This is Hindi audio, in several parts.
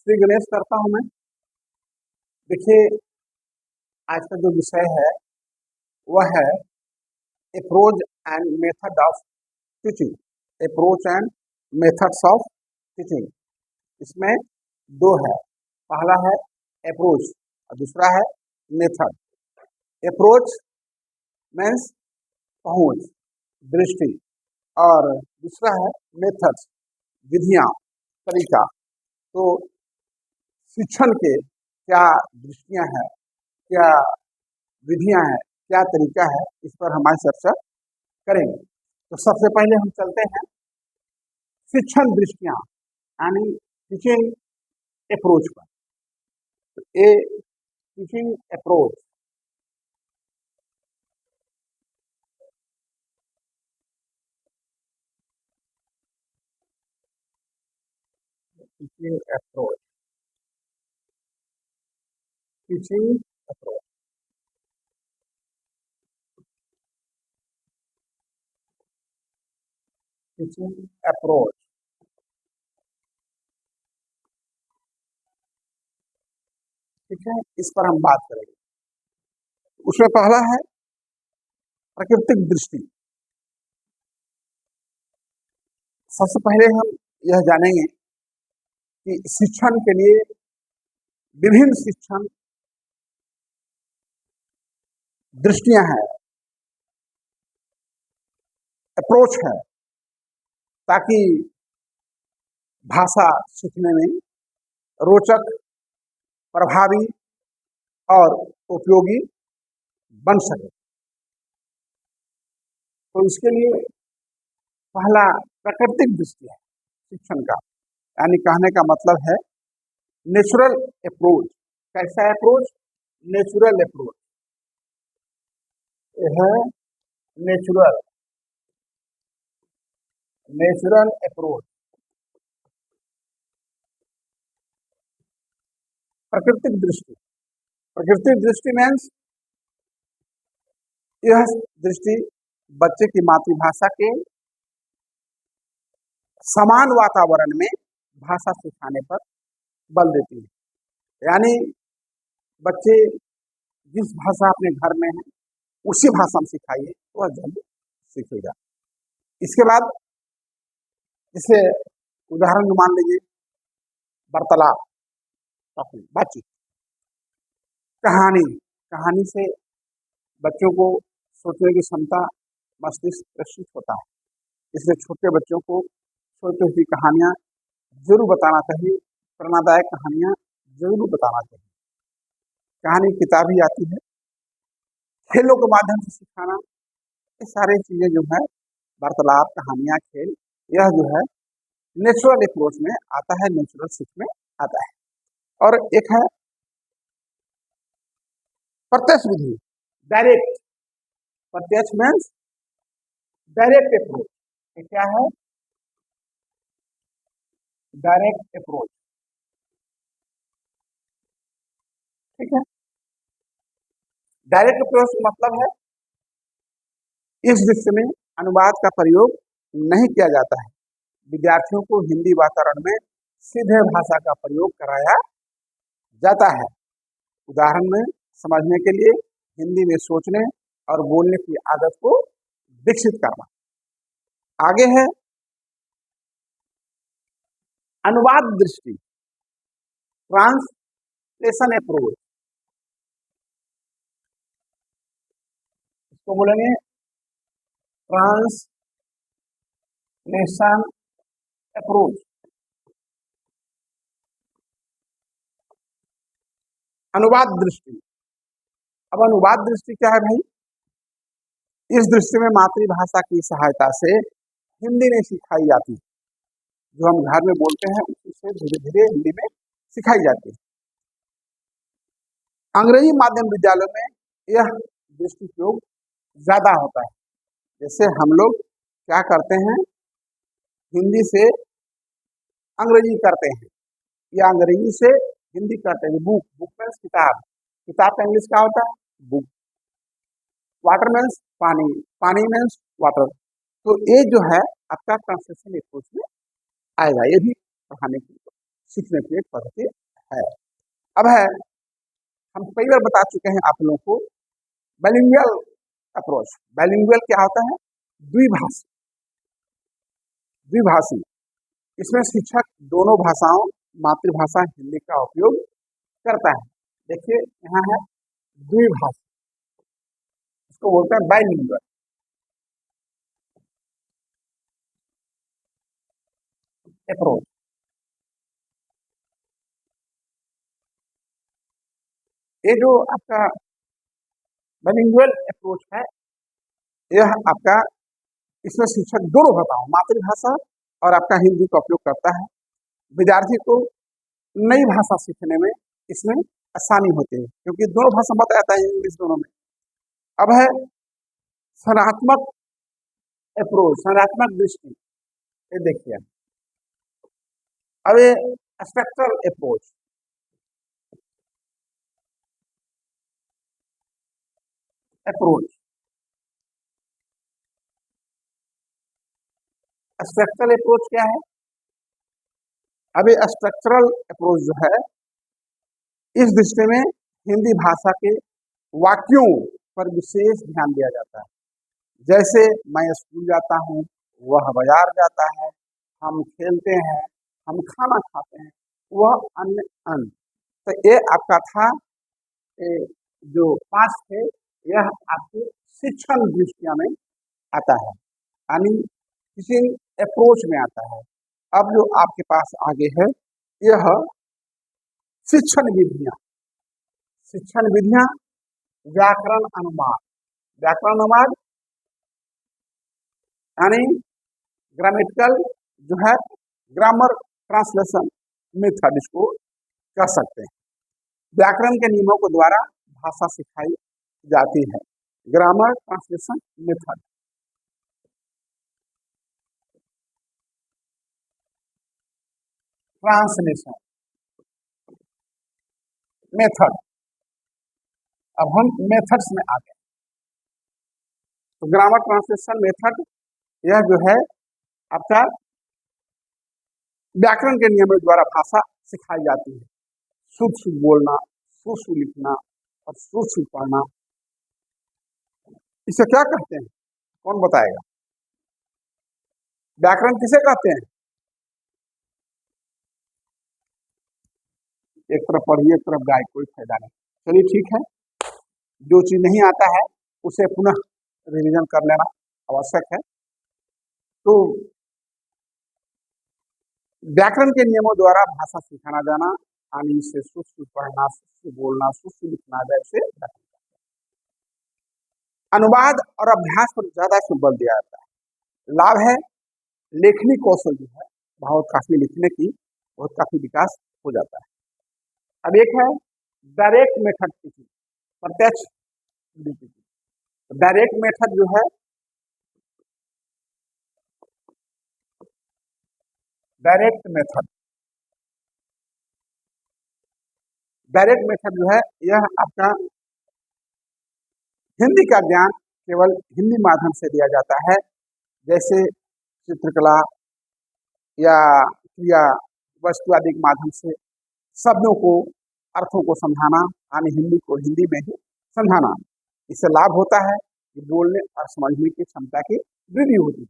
श्री गणेश करता हूं मैं। देखिए, आज का जो विषय है वह है approach and method of teaching. Approach and methods of teaching, इसमें दो है। पहला है अप्रोच और दूसरा है मेथड। अप्रोच मीन्स पहुंच, दृष्टि, और दूसरा है मेथड्स, विधियां, तरीका। तो शिक्षण के क्या दृष्टियां हैं, क्या विधियां हैं, क्या तरीका है, इस पर हमारी चर्चा करेंगे। तो सबसे पहले हम चलते हैं शिक्षण दृष्टियां यानी टीचिंग अप्रोच पर। तो a teaching approach, teaching approach, teaching approach, teaching approach. ठीक है, इस पर हम बात करेंगे। उसमें पहला है प्राकृतिक दृष्टि। सबसे पहले हम यह जानेंगे कि शिक्षण के लिए विभिन्न शिक्षण दृष्टियां हैं, अप्रोच है, ताकि भाषा सीखने में रोचक, प्रभावी और उपयोगी बन सके। तो इसके लिए पहला प्राकृतिक दृष्टि है शिक्षण का, यानी कहने का मतलब है नेचुरल अप्रोच। कैसा अप्रोच? Natural approach. यह है नेचुरल, नेचुरल अप्रोच। प्राकृतिक दृष्टि, प्राकृतिक दृष्टि मीन्स यह दृष्टि बच्चे की मातृभाषा के समान वातावरण में भाषा सिखाने पर बल देती है। यानी बच्चे जिस भाषा अपने घर में है उसी भाषा में सिखाइए, वह जल्दी सीखेगा। इसके बाद जैसे उदाहरण मान लीजिए वार्तालाप, बातचीत, कहानी। कहानी से बच्चों को सोचने की क्षमता, मस्तिष्क प्रशिक्षित होता है। इसलिए छोटे बच्चों को छोटी छोटी कहानियां जरूर बताना चाहिए, प्रेरणादायक कहानियां जरूर बताना चाहिए। कहानी किताब ही आती है, खेलों के माध्यम से सिखाना, ये सारी चीजें जो है वार्तालाप, कहानियां, खेल, यह जो है नेचुरल अप्रोच में आता है, नेचुरल सीख में आता है। और एक है प्रत्यक्ष विधि, डायरेक्ट। प्रत्यक्ष मीन्स डायरेक्ट अप्रोच। ये क्या है? Direct approach. ठीक है, डायरेक्ट अप्रोच का मतलब है इस दृश्य में अनुवाद का प्रयोग नहीं किया जाता है। विद्यार्थियों को हिंदी वातावरण में सीधे भाषा का प्रयोग कराया जाता है। उदाहरण में समझने के लिए हिंदी में सोचने और बोलने की आदत को विकसित करना। आगे है अनुवाद दृष्टि, ट्रांसलेशन अप्रोच। इसको बोलेंगे ट्रांसलेशन अप्रोच। अनुवाद दृष्टि। अब अनुवाद दृष्टि क्या है भाई? इस दृष्टि में मातृभाषा की सहायता से हिंदी नहीं सिखाई जाती, जो हम घर में बोलते हैं उसे धीरे धीरे हिंदी में सिखाई जाती है। अंग्रेजी माध्यम विद्यालयों में यह दृष्टि प्रयोग ज्यादा होता है। जैसे हम लोग क्या करते हैं, हिंदी से अंग्रेजी करते हैं या अंग्रेजी से हिंदी करते हैं। बुक, बुक मीन्स किताब, किताब का इंग्लिश क्या होता है? बुक। वाटर मीन्स पानी, पानी मीन्स वाटर। तो ये जो है आपका ट्रांसलेशन अप्रोच में आएगा, ये भी पढ़ाने की सीखने की एक पद्धति है। अब है, हम कई बार बता चुके हैं आप लोगों को बाइलिंगुअल अप्रोच। बाइलिंगुअल क्या होता है? द्विभाषी। द्विभाषी, इसमें शिक्षक दोनों भाषाओं, मातृभाषा हिंदी का उपयोग करता है। देखिए यहाँ है द्विभाषी, इसको बोलते हैं बाइलिंगुअल अप्रोच। ये जो आपका बाइलिंगुअल अप्रोच है, यह आपका, इसमें शिक्षक दोनों भाषाओं, मातृभाषा और आपका हिंदी का उपयोग करता है। विद्यार्थी को नई भाषा सीखने में इसमें आसानी होती है, क्योंकि दोनों भाषा बताया जाता है, इंग्लिश दोनों में। अब है संरचनात्मक अप्रोच, संरचनात्मक दृष्टि। ये देखिए, अब ये structural approach. Approach structural approach क्या है? अब ये स्ट्रक्चरल अप्रोच जो है, इस दृष्टि में हिंदी भाषा के वाक्यों पर विशेष ध्यान दिया जाता है। जैसे मैं स्कूल जाता हूँ, वह बाजार जाता है, हम खेलते हैं, हम खाना खाते हैं, वह अन्य अन्य। तो ये आपका था, ये जो 5 थे, यह आपके शिक्षण दृष्टिया में आता है, यानी किसी अप्रोच में आता है। अब जो आपके पास आगे है, यह शिक्षण विधियां। शिक्षण विधियां, व्याकरण अनुवाद। व्याकरण अनुवाद यानी ग्रामेटिकल जो है, ग्रामर ट्रांसलेशन मेथड इसको कह सकते हैं। व्याकरण के नियमों के द्वारा भाषा सिखाई जाती है, grammar translation method. Translation method, अब हम मेथड्स में आ गए। तो ग्रामर ट्रांसलेशन मेथड, यह जो है आपका व्याकरण के नियमों द्वारा भाषा सिखाई जाती है। शुद्ध शुद्ध बोलना, शुद्ध शुद्ध लिखना और शुद्ध शुद्ध पढ़ना, इसे क्या कहते हैं? कौन बताएगा? व्याकरण किसे कहते हैं? एक तरफ पढ़िए, एक तरफ गाय, कोई फायदा नहीं। चलिए ठीक है, जो चीज नहीं आता है उसे पुनः रिवीजन कर लेना आवश्यक है। तो व्याकरण के नियमों द्वारा भाषा सिखाना जाना, यानी इसे शुद्ध शुद्ध पढ़ना, शुद्ध शुद्ध बोलना, शुद्ध शुद्ध लिखना, जैसे अनुवाद और अभ्यास पर ज्यादा इसमें बल दिया जाता है। लाभ है, लेखनी कौशल जो है, बहुत काफी लिखने की बहुत काफी विकास हो जाता है। अब एक है डायरेक्ट मेथड टीचिंग, प्रत्यक्ष टीचिंग। डायरेक्ट मेथड जो है, डायरेक्ट मेथड, डायरेक्ट मेथड जो है, यह आपका हिंदी का ज्ञान केवल हिंदी माध्यम से दिया जाता है। जैसे चित्रकला या क्रिया वस्तु आदि के माध्यम से शब्दों को, अर्थों को समझाना, यानी हिंदी को हिंदी में ही समझाना। इससे लाभ होता है कि बोलने और समझने की क्षमता की वृद्धि होती है।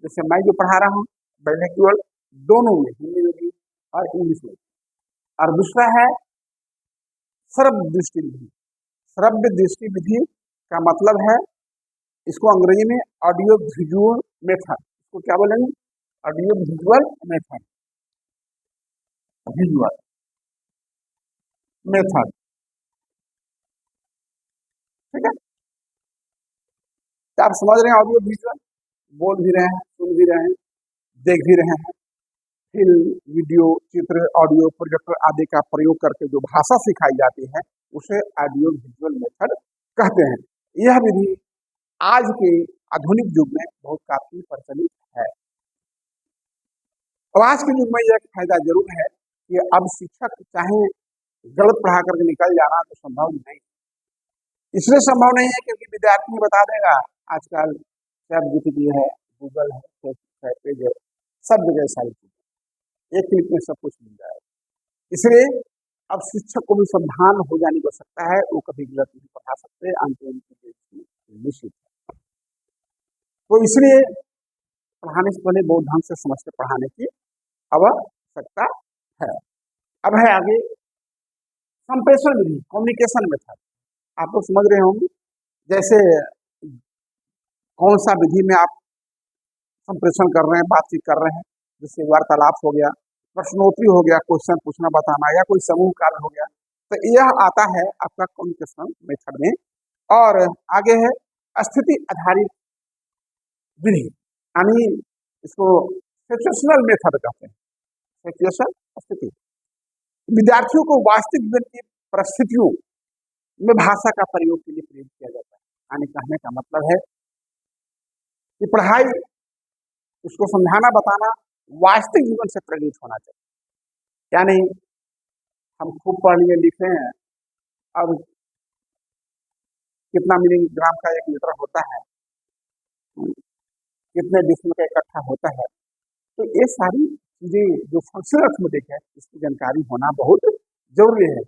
जैसे मैं जो पढ़ा रहा हूँ, बाइलिंगुअल दोनों में, हिंदी में भी और इंग्लिश में। और दूसरा है श्रव्य दृष्टि विधि। श्रव्य दृष्टि विधि का मतलब है, इसको अंग्रेजी में ऑडियो विजुअल मेथड, इसको क्या बोलेंगे? Audio visual method, visual method. ठीक है, तो आप समझ रहे हैं, ऑडियो विजुअल, बोल भी रहे हैं, सुन भी रहे हैं, देख भी रहे हैं। फिल्म, वीडियो, चित्र, ऑडियो, प्रोजेक्टर आदि का प्रयोग करके जो भाषा सिखाई जाती है, उसे ऑडियो विजुअल मेथड कहते हैं। यह विधि आज के आधुनिक युग में बहुत काफी प्रचलित है। और आज के युग में यह फायदा जरूर है कि अब शिक्षक चाहे गलत पढ़ा करके निकल जाना तो संभव नहीं, इसलिए संभव नहीं है क्योंकि विद्यार्थी बता देगा। आजकल चैट जीपीटी है, गूगल है, फेसबुक है, पेज है, सब जगह सारी चीजें एक क्लिक में सब कुछ मिल जाएगा। इसलिए अब शिक्षक को भी सावधान हो जाने की आवश्यकता है, वो कभी गलत नहीं पढ़ा सकते, अंत उनकी निश्चित है। तो इसलिए पढ़ाने से पहले बहुत ढंग से समझ के पढ़ाने की आवश्यकता है। अब है आगे संप्रेषण विधि, कम्युनिकेशन मेथड। आप लोग समझ रहे होंगे जैसे कौन सा विधि में आप संप्रेषण कर रहे हैं, बातचीत कर रहे हैं, जैसे वार्तालाप हो गया, प्रश्नोत्तरी हो गया, क्वेश्चन पूछना बताना, या कोई समूह कार्य हो गया, तो यह आता है आपका कम्युनिकेशन मेथड में। और आगे है स्थिति आधारित विधि, यानी इसको सिचुएशनल मेथड कहते हैं। सिचुएशन, स्थिति, विद्यार्थियों को वास्तविक जीवन की परिस्थितियों में भाषा का प्रयोग के लिए प्रेरित किया जाता है। यानी कहने का मतलब है कि पढ़ाई, उसको समझाना बताना वास्तविक जीवन से प्रेरित होना चाहिए। यानी हम खूब पढ़ लिए लिखे हैं, अब कितना मिलीग्राम का 1 लीटर होता है, कितने डिस्मिल का इकट्ठा होता है, तो ये सारी चीजें जो फंक्शनल अर्थमेटिक है, इसकी जानकारी होना बहुत जरूरी है।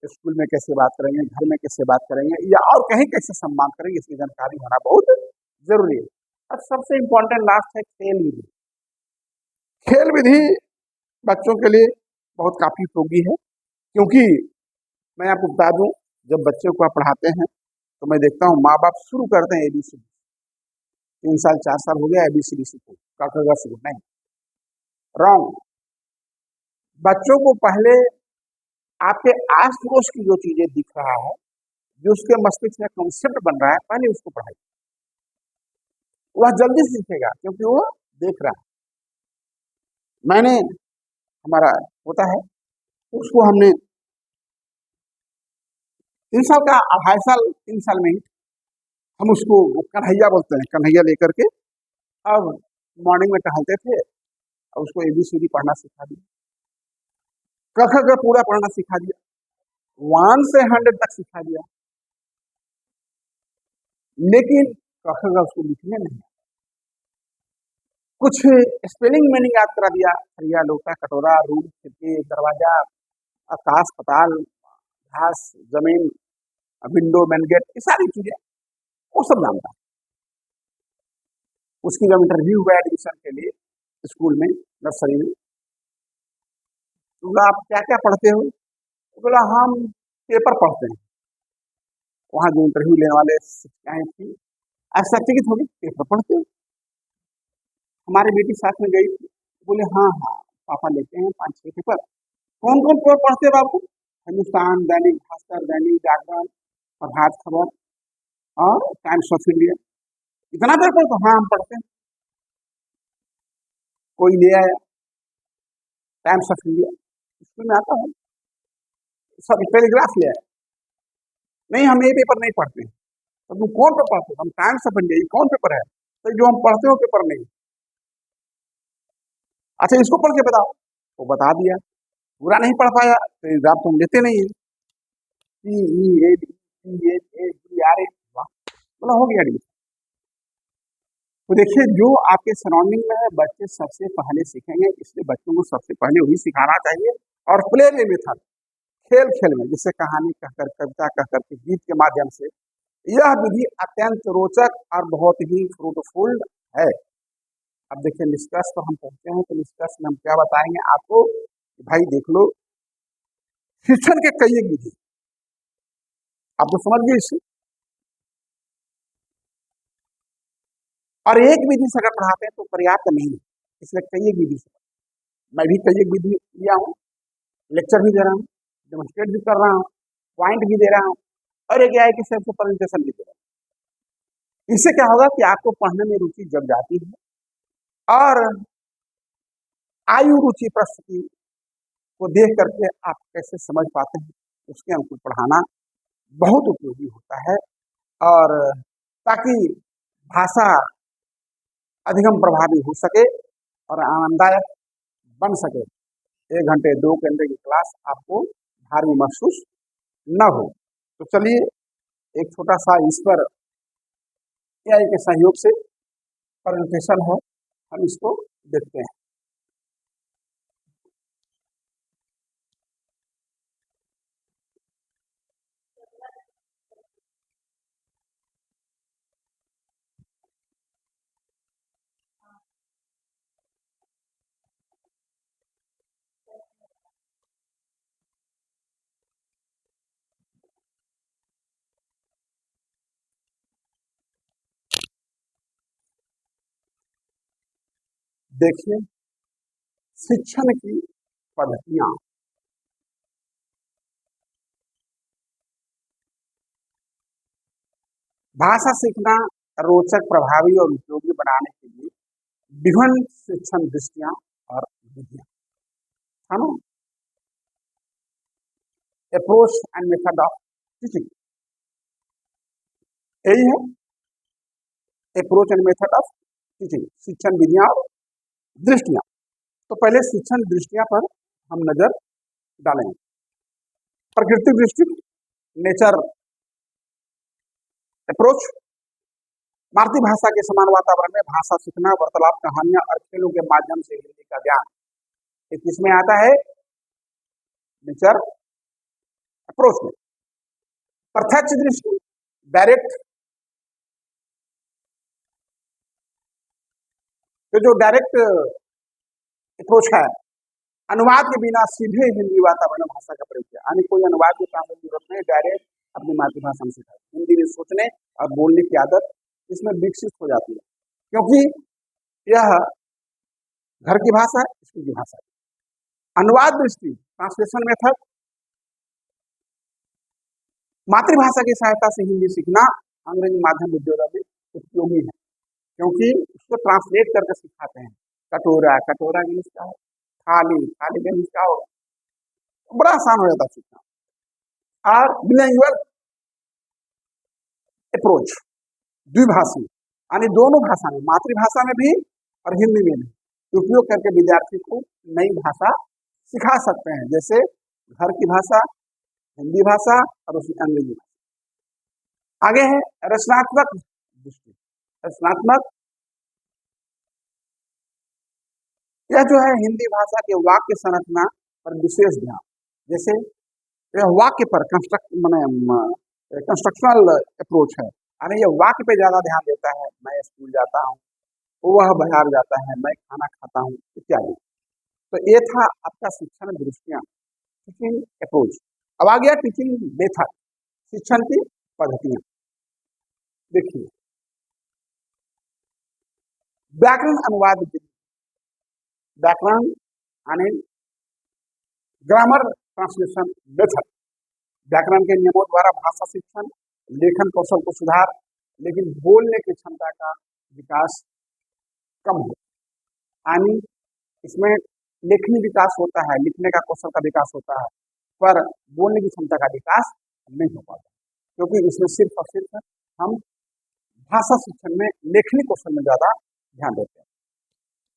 स्कूल में कैसे बात करेंगे, घर में कैसे बात करेंगे, या और कहीं कैसे सम्मान करेंगे, इसकी जानकारी होना बहुत जरूरी है। और सबसे इम्पोर्टेंट लास्ट है खेल विधि। खेल विधि बच्चों के लिए बहुत काफी उपयोगी है, क्योंकि मैं आपको बता दूं, जब बच्चों को आप पढ़ाते हैं तो मैं देखता हूँ माँ बाप शुरू करते हैं एबीसीडी, 3 साल 4 साल हो गया एबीसीडी सीखो, क ख ग सीखो, नहीं, रॉन्ग। बच्चों को पहले आपके आस पड़ोस की जो चीजें दिख रहा है, जो उसके मस्तिष्क में कॉन्सेप्ट बन रहा है, पहले उसको पढ़ाइए। वह जल्दी सीखेगा क्योंकि वो देख रहा है। मैंने, हमारा होता है, उसको हमने 3 साल का, 2.5 साल 3 साल में ही हम उसको कन्हैया बोलते हैं, कन्हैया लेकर के अब मॉर्निंग में टहलते थे, और उसको एबीसीडी पढ़ना सिखा दिया, क ख ग पूरा पढ़ना सिखा दिया, 1 से 100 तक सिखा दिया, लेकिन क ख ग उसको लिखने नहीं, कुछ स्पेलिंग मीनिंग याद करा दिया, हरिया लोटा कटोरा, रूम खिड़की दरवाजा, आकाश पताल, घास जमीन, विंडो मेन गेट, ये सारी चीजें वो सब जानता है। उसकी जब इंटरव्यू हुआ एडमिशन के लिए स्कूल में, नर्सरी में, तो बोला आप क्या क्या पढ़ते हो, तो बोला हम पेपर पढ़ते हैं। वहाँ जो इंटरव्यू लेने वाले शिक्षिकाएं थी, ऐसा चकित हो गई, पेपर पढ़ते हो? हमारी बेटी साथ में गई थी, बोले हाँ हाँ पापा लेते हैं 5-6 पेपर। कौन कौन पेपर पढ़ते हैं बाबू? हिंदुस्तान, दैनिक भास्कर, दैनिक जागरण, प्रभात खबर और टाइम्स ऑफ इंडिया, इतना पेपर? तो हाँ हम पढ़ते हैं। कोई ले आया टाइम्स ऑफ इंडिया, स्कूल में आता है, सब टेलीग्राफ ले आया, नहीं हम ये पेपर नहीं पढ़ते। तो तुम कौन पेपर पढ़ते? हम टाइम्स ऑफ इंडिया, ये कौन पेपर है? तो जो हम पढ़ते हो पेपर नहीं। अच्छा इसको पढ़ के बताओ, वो बता दिया, पूरा नहीं पढ़ पाया तो एग्जाम तुम लेते नहीं है। बोला हो गया एडमिशन। तो देखिए, जो आपके सराउंडिंग में है, बच्चे सबसे पहले सीखेंगे, इसलिए बच्चों को सबसे पहले वही सिखाना चाहिए। और प्ले वे मेथड, खेल खेल में, जिससे कहानी कहकर, कविता कहकर के, गीत के माध्यम से, यह विधि अत्यंत रोचक और बहुत ही फ्रूटफुल है। अब देखिए निष्कर्ष पर हम पहुंचे हैं, तो निष्कर्ष में हम क्या बताएंगे आपको, भाई देख लो, शिक्षण के कई एक विधि, आप तो समझ गए इससे, और एक विधि से अगर पढ़ाते हैं तो पर्याप्त नहीं है, इसलिए कई एक विधि से। मैं भी कई एक विधि लिया हूँ, लेक्चर भी दे रहा हूँ, डेमोन्स्ट्रेट भी कर रहा हूँ, पॉइंट भी दे रहा हूँ, और एक है कि सिर्फ प्रेजेंटेशन भी दे रहा हूँ। इससे क्या होगा कि आपको पढ़ने में रुचि जग जाती है, और आयु रुचि परिस्थिति को देख करके आप कैसे समझ पाते हैं, उसके अनुकूल पढ़ाना बहुत उपयोगी होता है। और ताकि भाषा अधिगम प्रभावी हो सके और आनंददायक बन सके, 1 घंटे 2 घंटे की क्लास आपको भारी महसूस न हो। तो चलिए, एक छोटा सा इस पर एआई के सहयोग से प्रेजेंटेशन है, हम इसको देखते हैं। देखिए, शिक्षण की पद्धतियां। भाषा सीखना रोचक, प्रभावी और उपयोगी बनाने के लिए विभिन्न शिक्षण दृष्टियां और विधियां, है ना। Approach and method of teaching, यही है approach and method of teaching, शिक्षण विधियां और दृष्टियां। तो पहले शिक्षण दृष्टियां पर हम नजर डालेंगे। प्राकृतिक दृष्टि, नेचर अप्रोच, मातृभाषा के समान वातावरण में भाषा सीखना, वार्तालाप, कहानियां और खेलों के माध्यम से हिंदी का ज्ञान, ये किसमें आता है? नेचर अप्रोच में। प्रत्यक्ष दृष्टि, डायरेक्ट, तो जो डायरेक्ट अप्रोच है, अनुवाद के बिना सीधे हिंदी वातावरण भाषा का प्रयोग किया, यानी कोई अनुवाद की जरूरत नहीं, डायरेक्ट अपनी मातृभाषा में सीखा। हिंदी में सोचने और बोलने की आदत इसमें विकसित हो जाती है, क्योंकि यह घर की भाषा है, स्कूल की भाषा है। अनुवाद दृष्टि, ट्रांसलेशन मेथड, मातृभाषा की सहायता से हिंदी सीखना अंग्रेजी माध्यम विद्यालय में उपयोगी है, क्योंकि उसको ट्रांसलेट करके सिखाते हैं। कटोरा, कटोरा इंग्लिश का हो, थाली, थाली इंग्लिश का हो, बड़ा आसान हो जाता सीखना। और बिलिंगुअल अप्रोच, द्विभाषी, यानी दोनों भाषा में, मातृभाषा में भी और हिंदी में भी उपयोग करके विद्यार्थी को नई भाषा सिखा सकते हैं, जैसे घर की भाषा, हिंदी भाषा और उसमें अंग्रेजी भाषा। आगे है रचनात्मक दृष्टि। रचनात्मक, यह जो है हिंदी भाषा के वाक्य संरचना पर विशेष ध्यान, जैसे यह वाक्य पर कंस्ट्रक्शनल अप्रोच है, यानी यह वाक्य पे ज्यादा ध्यान देता है। मैं स्कूल जाता हूँ, वह बाजार जाता है, मैं खाना खाता हूँ, इत्यादि। तो ये था आपका शिक्षण दृष्टियां, टीचिंग अप्रोच। अब आ गया टीचिंग मेथड, शिक्षण की पद्धतियां। देखिए, व्याकरण अनुवाद विधि, व्याकरण यानी ग्रामर ट्रांसलेशन मेथड, व्याकरण के नियमों द्वारा भाषा शिक्षण, लेखन कौशल को सुधार, लेकिन बोलने की क्षमता का विकास कम हो, यानी इसमें लेखनी विकास होता है, लिखने का कौशल का विकास होता है, पर बोलने की क्षमता का विकास नहीं हो पाता, क्योंकि इसमें सिर्फ और सिर्फ हम भाषा शिक्षण में लेखनी कौशल में ज्यादा ध्यान देते हैं।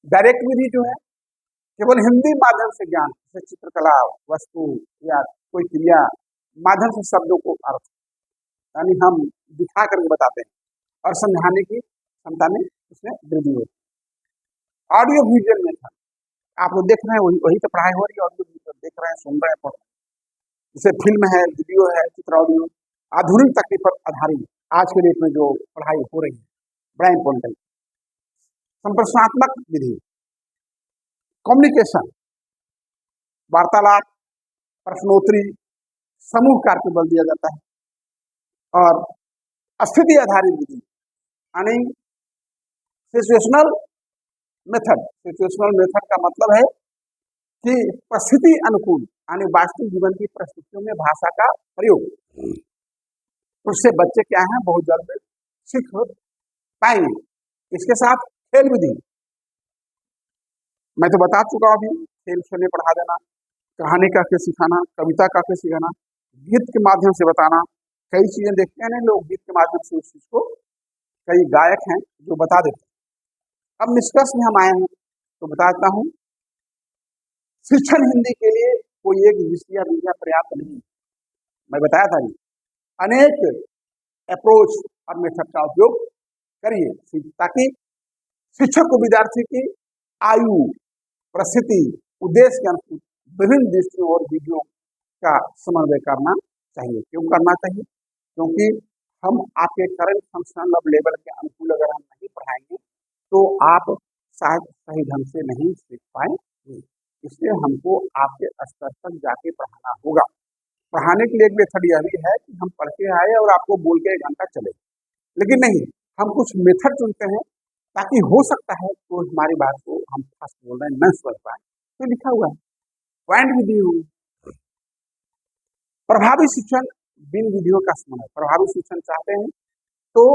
डायरेक्ट विधि जो है, केवल हिंदी माध्यम से ज्ञान, जैसे चित्रकला, वस्तु या कोई क्रिया माध्यम से शब्दों को अर्थ, यानी हम दिखा करके बताते हैं और समझाने की क्षमता में उसमें वृद्धि होती है। ऑडियो विजुअल मेथड, आप लोग देख रहे हैं, वही तो पढ़ाई हो रही है, ऑडियो विजुअल देख रहे हैं, सुन रहे हैं, पढ़ रहे हैं, जैसे फिल्म है, वीडियो है, चित्र, ऑडियो, आधुनिक तकनीक पर आधारित आज के डेट में जो पढ़ाई हो रही है, बड़ा इंपॉर्टेंट है। संप्रश्नात्मक विधि, कम्युनिकेशन, वार्तालाप, प्रश्नोत्तरी, समूह कार्य पर बल दिया जाता है। और स्थिति आधारित विधि, यानी सिचुएशनल मेथड। सिचुएशनल मेथड का मतलब है कि परिस्थिति अनुकूल, यानी वास्तविक जीवन की परिस्थितियों में भाषा का प्रयोग, उससे बच्चे क्या है, बहुत जल्द सीख पाएंगे। इसके साथ खेल विधि, मैं तो बता चुका हूं अभी, खेल खेलने पढ़ा देना, कहानी का के सिखाना, कविता का के सिखाना, गीत के माध्यम से बताना। कई चीजें देखते हैं ना लोग, गीत के माध्यम से उस चीज को, कई गायक हैं जो बता देते हैं। अब निष्कर्ष में हम आए हैं तो बताता हूं, शिक्षण हिंदी के लिए कोई एक विषय विधियां पर्याप्त नहीं, मैं बताया था, अनेक अप्रोच और मेथड का उपयोग करिए, ताकि शिक्षक को विद्यार्थी की आयु, परिस्थिति, उद्देश्य के अनुसार विभिन्न दृष्टियों और विधियों का समन्वय करना चाहिए। क्यों करना चाहिए? क्योंकि हम आपके करंट फंक्शनल लेवल के अनुकूल अगर हम नहीं पढ़ाएंगे तो आप शायद सही ढंग से नहीं सीख पाएंगे। इसलिए हमको आपके स्तर तक जाके पढ़ाना होगा। पढ़ाने के लिए एक मेथड यह भी है कि हम पढ़ के आए और आपको बोल के 1 घंटा चले, लेकिन नहीं, हम कुछ मेथड चुनते हैं ताकि हो सकता है तो हमारी बात को हम फास्ट बोल रहे हैं, न समझ पाए तो लिखा हुआ है, पॉइंट भी दी हुई। प्रभावी शिक्षण बिन विधियों का स्मरण है। प्रभावी शिक्षण चाहते हैं तो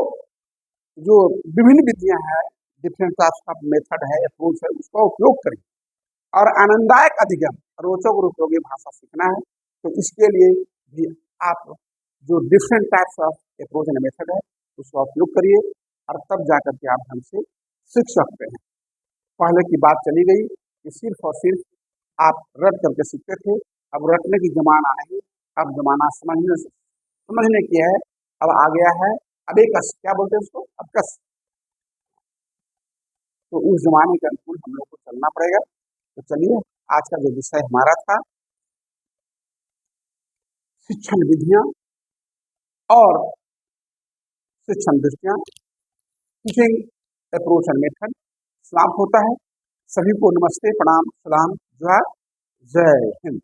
जो विभिन्न विधियां हैं, डिफरेंट टाइप्स का मेथड है, अप्रोच है, उसका उपयोग करें और आनंददायक अधिगम रोचक और उपयोगी भाषा सीखना है तो इसके लिए भी आप जो different types of approach and method है उसका उपयोग करिए और तब जाकर के आप ढंग से सीख सकते हैं। पहले की बात चली गई कि सिर्फ और सिर्फ आप रट करके सीखते थे, अब रटने की जमाना नहीं, अब जमाना समझने की है, अब आ गया है अबेकस, क्या बोलते हैं उसको, अबकस। तो उस जमाने के अनुकूल हम लोग को चलना पड़ेगा। तो चलिए, आज का जो विषय हमारा था शिक्षण विधियां और शिक्षण दृष्टियां, टीचिंग अप्रोच एंड मेथड समाप्त होता है। सभी को नमस्ते, प्रणाम, सलाम, जोहार, जय हिंद।